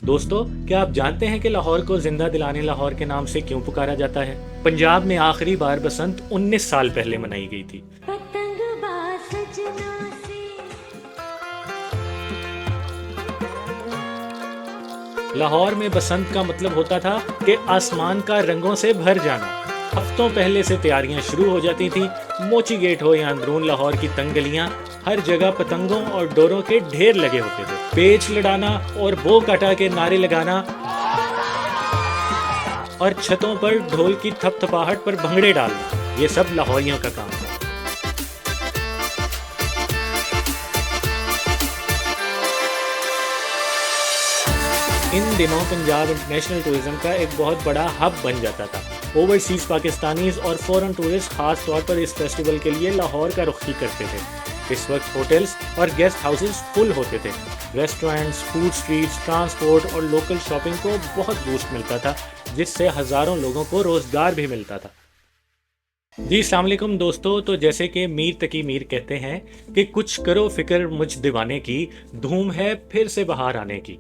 دوستو کیا آپ جانتے ہیں کہ لاہور کو زندہ دلانے لاہور کے نام سے کیوں پکارا جاتا ہے؟ پنجاب میں آخری بار بسنت 19 سال پہلے منائی گئی تھی۔ پتنگ باز سجنا سے لاہور میں بسنت کا مطلب ہوتا تھا کہ آسمان کا رنگوں سے بھر جانا۔ ہفتوں پہلے سے تیاریاں شروع ہو جاتی تھیں۔ موچی گیٹ ہو یا اندرون لاہور کی تنگ گلیاں، ہر جگہ پتنگوں اور ڈوروں کے ڈھیر لگے ہوتے تھے۔ پیچ لڑانا اور بو کٹا کے نعرے لگانا اور چھتوں پر ڈھول کی تھپ تھپاہٹ پر بھنگڑے ڈالنا، یہ سب لاہوریوں کا کام تھا۔ ان دنوں پنجاب انٹرنیشنل ٹورزم کا ایک بہت بڑا ہب بن جاتا تھا۔ اوورسیز پاکستانیز اور فورن ٹورسٹ خاص طور پر اس فیسٹیول کے لیے لاہور کا رخ کرتے تھے۔ اس وقت ہوٹلز اور گیسٹ ہاؤسز فل ہوتے تھے۔ ریسٹورینٹس، فوڈ اسٹریٹس، ٹرانسپورٹ اور لوکل شاپنگ کو بہت بوسٹ ملتا تھا، جس سے ہزاروں لوگوں کو روزگار بھی ملتا تھا۔ جی السلام علیکم دوستو، تو جیسے کہ میر تقی میر کہتے ہیں کہ کچھ کرو فکر مجھ دیوانے کی، دھوم ہے پھر سے بہار آنے کی۔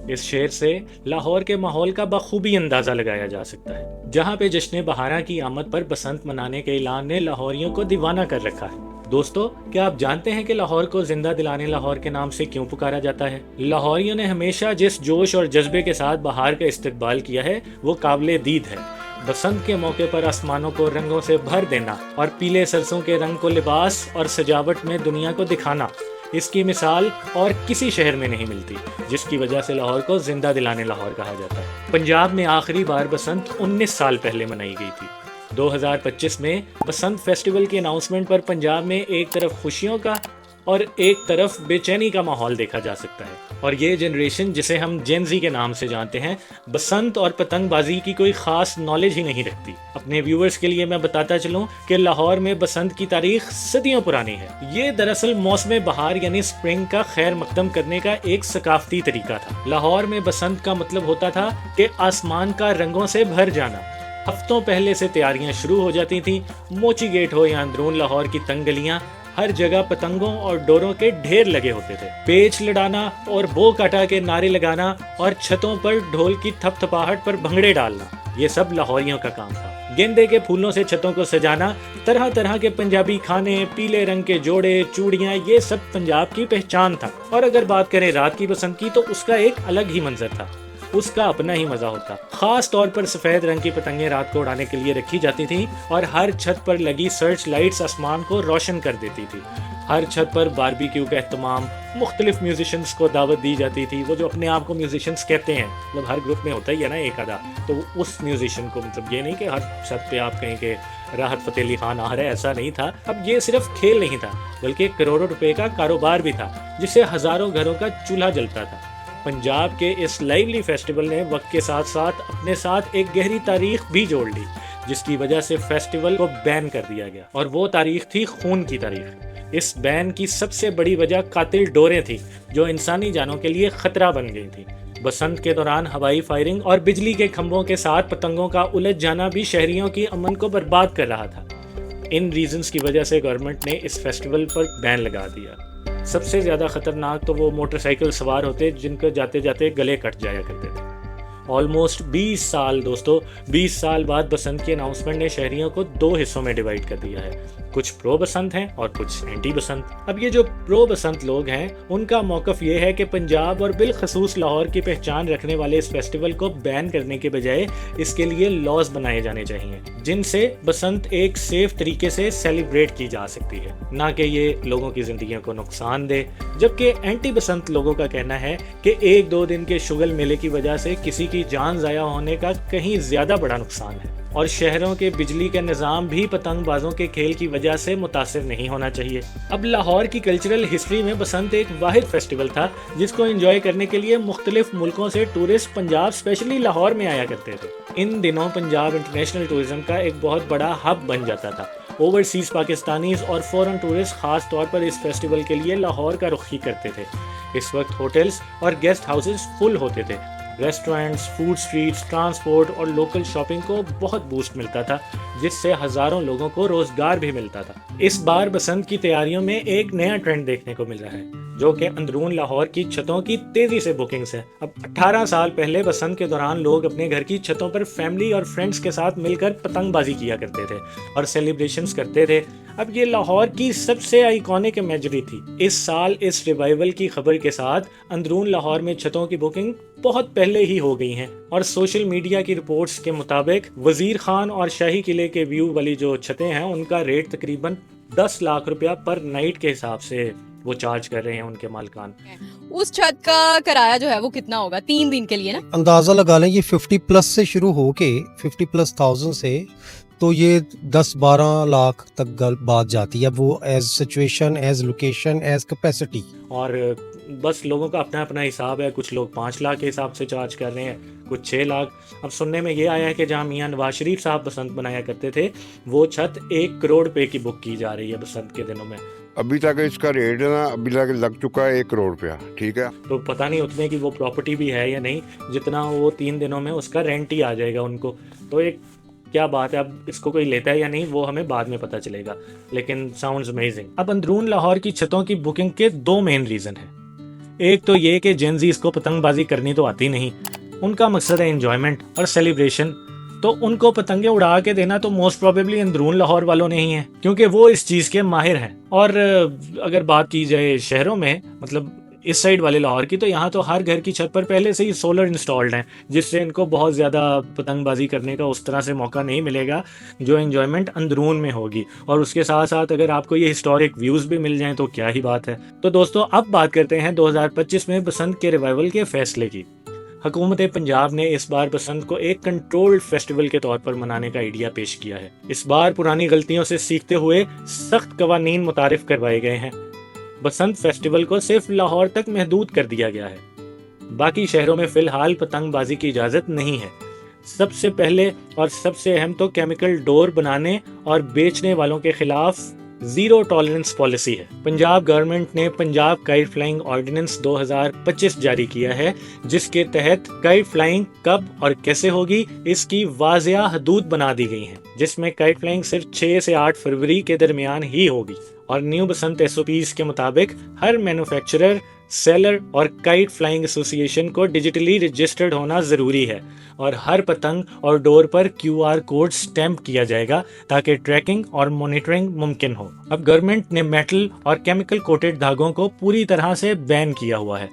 اس شعر سے لاہور کے ماحول کا بخوبی اندازہ لگایا جا سکتا ہے، جہاں پہ جشن بہارا کی آمد پر بسنت منانے کے اعلان نے لاہوریوں کو دیوانہ کر رکھا ہے۔ دوستو کیا آپ جانتے ہیں کہ لاہور کو زندہ دلانے لاہور کے نام سے کیوں پکارا جاتا ہے؟ لاہوریوں نے ہمیشہ جس جوش اور جذبے کے ساتھ بہار کا استقبال کیا ہے وہ قابل دید ہے۔ بسنت کے موقع پر آسمانوں کو رنگوں سے بھر دینا اور پیلے سرسوں کے رنگ کو لباس اور سجاوٹ میں دنیا کو دکھانا، اس کی مثال اور کسی شہر میں نہیں ملتی، جس کی وجہ سے لاہور کو زندہ دلانے لاہور کہا جاتا ہے۔ پنجاب میں آخری بار بسنت 19 سال پہلے منائی گئی تھی۔ 2025 میں بسنت فیسٹیول کی اناؤنسمنٹ پر پنجاب میں ایک طرف خوشیوں کا اور ایک طرف بے چینی کا ماحول دیکھا جا سکتا ہے، اور یہ جنریشن جسے ہم جین زی کے نام سے جانتے ہیں، بسنت اور پتنگ بازی کی کوئی خاص نالج ہی نہیں رکھتی۔ اپنے ویورز کے لیے میں بتاتا چلوں کہ لاہور میں بسنت کی تاریخ صدیوں پرانی ہے۔ یہ دراصل موسم بہار یعنی سپرنگ کا خیر مقدم کرنے کا ایک ثقافتی طریقہ تھا۔ لاہور میں بسنت کا مطلب ہوتا تھا کہ آسمان کا رنگوں سے بھر جانا۔ ہفتوں پہلے سے تیاریاں شروع ہو جاتی تھیں۔ موچی گیٹ ہو یا اندرون لاہور کی تنگ گلیاں، ہر جگہ پتنگوں اور ڈوروں کے ڈھیر لگے ہوتے تھے۔ پیچ لڑانا اور بو کٹا کے نعرے لگانا اور چھتوں پر ڈھول کی تھپ تھپاہٹ پر بھنگڑے ڈالنا، یہ سب لاہوریوں کا کام تھا۔ گیندے کے پھولوں سے چھتوں کو سجانا، طرح طرح کے پنجابی کھانے، پیلے رنگ کے جوڑے، چوڑیاں، یہ سب پنجاب کی پہچان تھا۔ اور اگر بات کریں رات کی بسنت کی تو اس کا ایک الگ ہی منظر تھا، اس کا اپنا ہی مزہ ہوتا۔ خاص طور پر سفید رنگ کی پتنگیں رات کو اڑانے کے لیے رکھی جاتی تھیں اور ہر چھت پر لگی سرچ لائٹس آسمان کو روشن کر دیتی تھی۔ ہر چھت پر باربیکیو کا اہتمام، مختلف میوزیشنز کو دعوت دی جاتی تھی۔ وہ جو اپنے آپ کو میوزیشنز کہتے ہیں، مطلب ہر گروپ میں ہوتا ہی ہے نا ایک آدھا، تو اس میوزیشن کو مطلب یہ نہیں کہ ہر چھت پہ آپ کہیں کہ راحت فتح علی خان آ رہا ہے، ایسا نہیں تھا۔ اب یہ صرف کھیل نہیں تھا بلکہ کروڑوں روپے کا کاروبار بھی تھا، جس سے ہزاروں گھروں کا چولہا جلتا تھا۔ پنجاب کے اس لائیولی فیسٹیول نے وقت کے ساتھ ساتھ اپنے ساتھ ایک گہری تاریخ بھی جوڑ لی، جس کی وجہ سے فیسٹیول کو بین کر دیا گیا، اور وہ تاریخ تھی خون کی تاریخ۔ اس بین کی سب سے بڑی وجہ قاتل ڈوریں تھیں جو انسانی جانوں کے لیے خطرہ بن گئی تھیں۔ بسنت کے دوران ہوائی فائرنگ اور بجلی کے کھمبوں کے ساتھ پتنگوں کا الجھ جانا بھی شہریوں کی امن کو برباد کر رہا تھا۔ ان ریزنز کی وجہ سے گورنمنٹ نے اس فیسٹیول پر بین لگا دیا۔ سب سے زیادہ خطرناک تو وہ موٹر سائیکل سوار ہوتے جن کو جاتے جاتے گلے کٹ جایا کرتے تھے۔ آلموسٹ 20 سال دوستو، 20 سال بعد بسنت کی اناؤنسمنٹ نے شہریوں کو 2 حصوں میں ڈیوائیڈ کر دیا ہے، کچھ پرو بسنت ہیں اور کچھ اینٹی بسنت۔ اب یہ جو پرو بسنت لوگ ہیں ان کا موقف یہ ہے کہ پنجاب اور بالخصوص لاہور کی پہچان رکھنے والے اس فیسٹیول کو بین کرنے کے بجائے اس کے لیے لاز بنائے جانے چاہیے، جن سے بسنت ایک سیف طریقے سے سیلیبریٹ کی جا سکتی ہے، نہ کہ یہ لوگوں کی زندگیوں کو نقصان دے۔ جبکہ اینٹی بسنت لوگوں کا کہنا ہے کہ 1-2 دن کے شگل میلے کی وجہ سے کسی کی جان ضائع ہونے کا کہیں زیادہ بڑا نقصان ہے، اور شہروں کے بجلی کا نظام بھی پتنگ بازوں کے کھیل کی وجہ سے متاثر نہیں ہونا چاہیے۔ اب لاہور کی کلچرل ہسٹری میں بسنت ایک واحد فیسٹیول تھا جس کو انجوائے کرنے کے لیے مختلف ملکوں سے ٹورسٹ پنجاب اسپیشلی لاہور میں آیا کرتے تھے۔ ان دنوں پنجاب انٹرنیشنل ٹورزم کا ایک بہت بڑا ہب بن جاتا تھا۔ اوورسیز پاکستانیز اور فورن ٹورسٹ خاص طور پر اس فیسٹیول کے لیے لاہور کا رخ کرتے تھے۔ اس وقت ہوٹلز اور گیسٹ ہاؤسز فل ہوتے تھے۔ ریسٹورینٹس، فوڈ اسٹریٹس، ٹرانسپورٹ اور لوکل شاپنگ کو بہت بوسٹ ملتا تھا، جس سے ہزاروں لوگوں کو روزگار بھی ملتا تھا۔ اس بار بسنت کی تیاریوں میں ایک نیا ٹرینڈ دیکھنے کو مل رہا ہے۔ جو کہ اندرون لاہور کی چھتوں کی تیزی سے بکنگز ہے۔ اب 18 سال پہلے بسنت کے دوران لوگ اپنے گھر کی چھتوں پر فیملی اور فرینڈز کے ساتھ مل کر پتنگ بازی کیا کرتے تھے اور سیلیبریشنز کرتے تھے۔ اب یہ لاہور کی سب سے آئیکونک امیجری تھی۔ اس سال اس ریوائول کی خبر کے ساتھ اندرون لاہور میں چھتوں کی بکنگ بہت پہلے ہی ہو گئی ہیں، اور سوشل میڈیا کی رپورٹس کے مطابق وزیر خان اور شاہی قلعے کے ویو والی جو چھتیں ہیں ان کا ریٹ تقریباً 10 لاکھ روپیہ پر نائٹ کے حساب سے وہ چارج کر رہے ہیں ان کے مالکان۔ اس چھت کا کرایہ جو ہے وہ کتنا ہوگا 3 دن کے لیے نا؟ اندازہ لگا لیں یہ 50 پلس سے شروع ہو کے 50 پلس تھاؤزینڈ سے تو یہ 10-12 لاکھ تک بات جاتی ہے۔ اب وہ as situation, as location, as capacity, اور بس لوگوں کا اپنا اپنا حساب ہے۔ کچھ لوگ 5 لاکھ کے حساب سے چارج کر رہے ہیں، کچھ 6 لاکھ۔ اب سننے میں یہ آیا ہے کہ جہاں میاں نواز شریف صاحب بسنت بنایا کرتے تھے وہ چھت 1 کروڑ روپے کی بک کی جا رہی ہے بسنت کے دنوں میں۔ ابھی تک اس کا ریٹ ہے نا ابھی تک لگ چکا ہے 1 کروڑ روپیہ، ٹھیک ہے۔ تو پتہ نہیں اتنے کی وہ پراپرٹی بھی ہے یا نہیں، جتنا وہ 3 دنوں میں اس کا رینٹ ہی آ جائے گا ان کو۔ تو ایک کیا بات ہے، اب اس کو کوئی لیتا ہے یا نہیں وہ ہمیں بعد میں پتہ چلے گا، لیکن ساؤنڈز امیزنگ۔ اب اندرون لاہور کی چھتوں کی بکنگ کے 2 مین ریزن ہیں۔ ایک تو یہ کہ جینزیز کو پتنگ بازی کرنی تو آتی نہیں، ان کا مقصد ہے انجوائمنٹ اور سیلیبریشن، تو ان کو پتنگیں اڑا کے دینا تو موسٹ پروبیبلی اندرون لاہور والوں نے ہی ہے، کیونکہ وہ اس چیز کے ماہر ہیں۔ اور اگر بات کی جائے شہروں میں، مطلب اس سائڈ والے لاہور کی، تو یہاں تو ہر گھر کی چھت پر پہلے سے ہی سولر انسٹالڈ ہیں، جس سے ان کو بہت زیادہ پتنگ بازی کرنے کا اس طرح سے موقع نہیں ملے گا جو انجوائمنٹ اندرون میں ہوگی۔ اور اس کے ساتھ ساتھ اگر آپ کو یہ ہسٹورک ویوز بھی مل جائیں تو کیا ہی بات ہے۔ تو دوستو اب بات کرتے ہیں 2025 میں بسنت کے ریوائول کے فیصلے کی۔ حکومت پنجاب نے اس بار بسنت کو ایک کنٹرولڈ فیسٹیول کے طور پر منانے کا آئیڈیا پیش کیا ہے۔ اس بار پرانی غلطیوں سے سیکھتے ہوئے سخت قوانین متعارف کروائے گئے ہیں۔ بسنت فیسٹیول کو صرف لاہور تک محدود کر دیا گیا ہے، باقی شہروں میں فی الحال پتنگ بازی کی اجازت نہیں ہے۔ سب سے پہلے اور سب سے اہم تو کیمیکل ڈور بنانے اور بیچنے والوں کے خلاف زیرو ٹالرنس پالیسی ہے۔ پنجاب گورنمنٹ نے پنجاب کائٹ فلائنگ آرڈیننس 2025 جاری کیا ہے، جس کے تحت کائٹ فلائنگ کب اور کیسے ہوگی اس کی واضح حدود بنا دی گئی ہیں، جس میں کائٹ فلائنگ صرف 6 سے 8 فروری کے درمیان ہی ہوگی۔ اور نیو بسنت SOPs کے مطابق ہر مینوفیکچرر، سیلر اور کائٹ فلائنگ ایسوسی ایشن کو ڈیجیٹلی رجسٹرڈ ہونا ضروری ہے، اور ہر پتنگ اور ڈور پر QR کوڈ سٹیمپ کیا جائے گا تاکہ ٹریکنگ اور مانیٹرنگ ممکن ہو۔ اب گورنمنٹ نے میٹل اور کیمیکل کوٹڈ دھاگوں کو پوری طرح سے بین کیا ہوا ہے،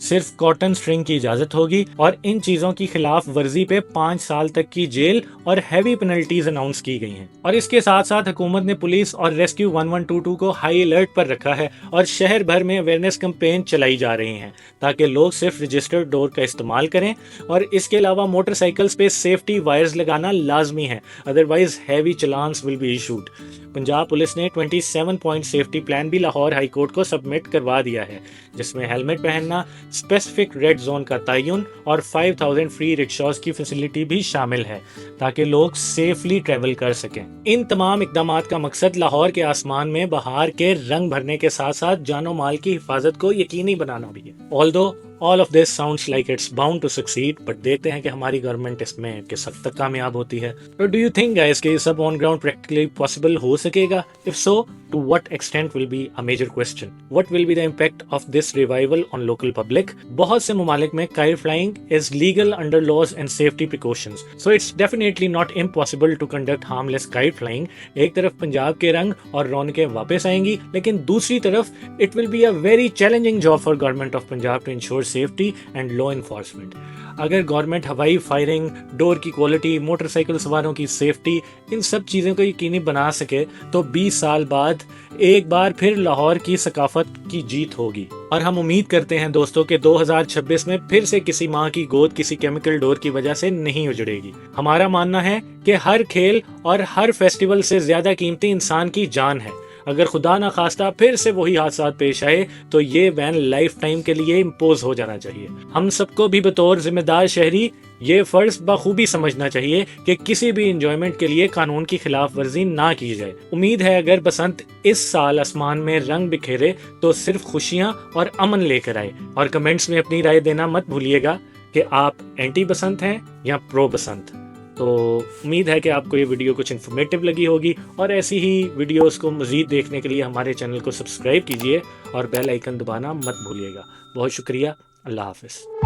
صرف کاٹن سٹرنگ کی اجازت ہوگی، اور ان چیزوں کی خلاف ورزی پہ 5 سال تک کی جیل اور ہیوی پینلٹیز اناؤنس کی گئی ہیں۔ اور اس کے ساتھ ساتھ حکومت نے پولیس اور ریسکیو 1122 کو ہائی الرٹ پر رکھا ہے، اور شہر بھر میں اویئرنیس کمپین چلائی جا رہی ہیں تاکہ لوگ صرف رجسٹرڈ ڈور کا استعمال کریں، اور اس کے علاوہ موٹر سائیکلز پہ سیفٹی وائرز لگانا لازمی ہے، otherwise heavy challans will be issued. Punjab police نے 27 پوائنٹ سیفٹی پلان بھی لاہور ہائی کورٹ کو سبمٹ کروا دیا ہے، جس میں ہیلمٹ پہننا، اسپیسیفک ریڈ زون کا تعین اور 5000 فری رکشاز کی فیسلٹی بھی شامل ہے تاکہ لوگ سیفلی ٹریول کر سکیں۔ ان تمام اقدامات کا مقصد لاہور کے آسمان میں بہار کے رنگ بھرنے کے ساتھ ساتھ جان و مال کی حفاظت کو یقینی بنانا بھی ہے۔ Although all of this sounds like it's bound to succeed, but دیکھتے ہیں کہ ہماری گورنمنٹ اس میں کس حد تک کامیاب ہوتی ہے۔ Do you think guys کہ یہ سب on ground practically possible ہو سکے گا؟ If so, to what extent will be a major question. What will be the impact of this revival on local public? بہت سے ممالک میں kite flying is legal under laws and safety precautions. So it's definitely not impossible to conduct harmless kite flying. ایک طرف پنجاب کے رنگ اور رونقیں واپس آئیں گی، لیکن دوسری طرف it will be a very challenging job for government of Punjab to ensure safety and law enforcement. اگر گورنمنٹ ہوائی فائرنگ، ڈور کی کوالٹی، موٹر سائیکل سواروں کی سیفٹی، ان سب چیزوں کو یقینی بنا سکے تو 20 سال بعد ایک بار پھر لاہور کی ثقافت کی جیت ہوگی۔ اور ہم امید کرتے ہیں دوستوں کہ 2026 میں پھر سے کسی ماں کی گود کسی کیمیکل ڈور کی وجہ سے نہیں اجڑے گی۔ ہمارا ماننا ہے کہ ہر کھیل اور ہر فیسٹیول سے زیادہ قیمتی انسان کی جان ہے۔ اگر خدا نہ خواستہ پھر سے وہی حادثات پیش آئے تو یہ بین لائف ٹائم کے لیے امپوز ہو جانا چاہیے۔ ہم سب کو بھی بطور ذمہ دار شہری یہ فرض بخوبی سمجھنا چاہیے کہ کسی بھی انجوائمنٹ کے لیے قانون کی خلاف ورزی نہ کی جائے۔ امید ہے اگر بسنت اس سال آسمان میں رنگ بکھیرے تو صرف خوشیاں اور امن لے کر آئے۔ اور کمنٹس میں اپنی رائے دینا مت بھولیے گا کہ آپ اینٹی بسنت ہیں یا پرو بسنت۔ تو امید ہے کہ آپ کو یہ ویڈیو کچھ انفارمیٹیو لگی ہوگی، اور ایسی ہی ویڈیوز کو مزید دیکھنے کے لیے ہمارے چینل کو سبسکرائب کیجیے اور بیل آئیکن دبانا مت بھولیے گا۔ بہت شکریہ، اللہ حافظ۔